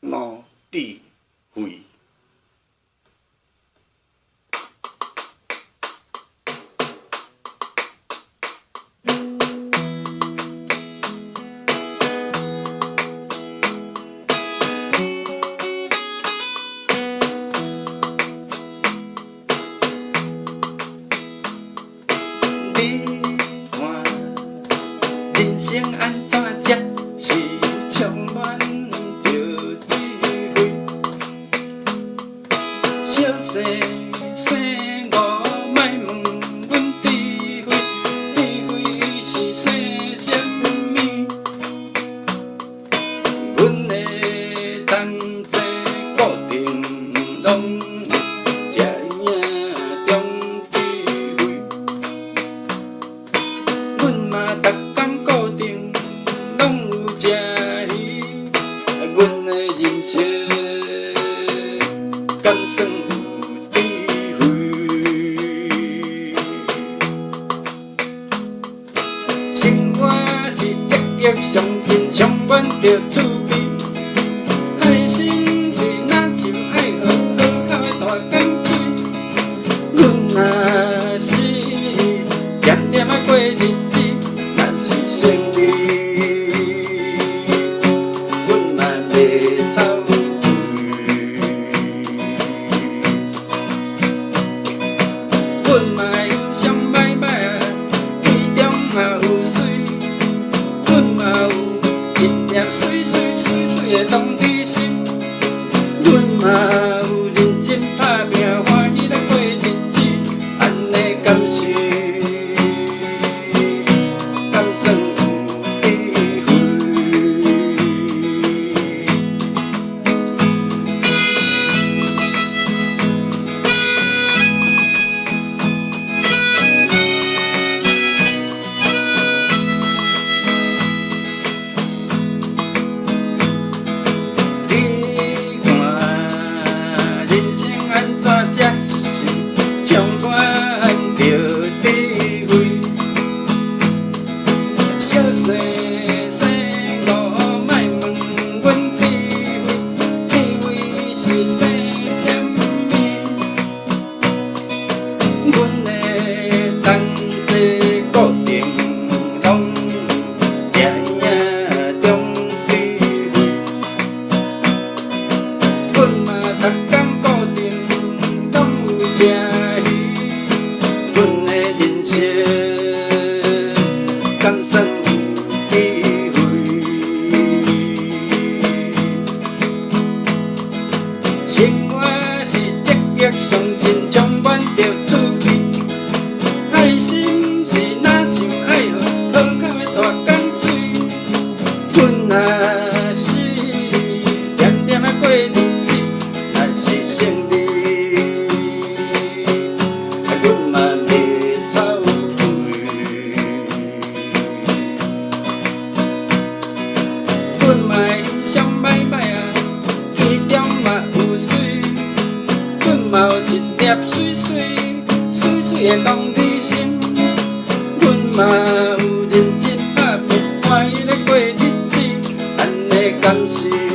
五智慧。人生安怎才是充满着智慧？小细细我莫问阮智慧，智慧是生什么？阮的同齐固定拢有这影中智慧，阮嘛逐食鱼，阮的人生敢算有智慧？生活是积极上进充满着趣味，爱心是若像爱河河口的大港水，阮嘛是恬恬仔过日子，若是胜利。阮嘛欣赏歹歹啊，其中嘛有水。阮嘛有一粒水水水水的同理心。阮嘛有认真拍拼欢喜咧过日子，按呢敢是敢算有智慧？才是充满着智慧，小细细我莫问阮智慧，智慧是生什么？阮的同齐固定拢有这影中智慧，阮嘛逐工固定。食鱼，阮的人生敢算有智慧？生活是积极上进，充满着趣味。爱心是若像爱河河口的大港水，阮若是恬恬仔过日子，若是胜利。阮嘛欣赏歹歹啊，其中嘛有水。阮嘛有一粒水水水水的同理心。阮嘛有认真拍拼欢喜咧过日子，按呢敢是。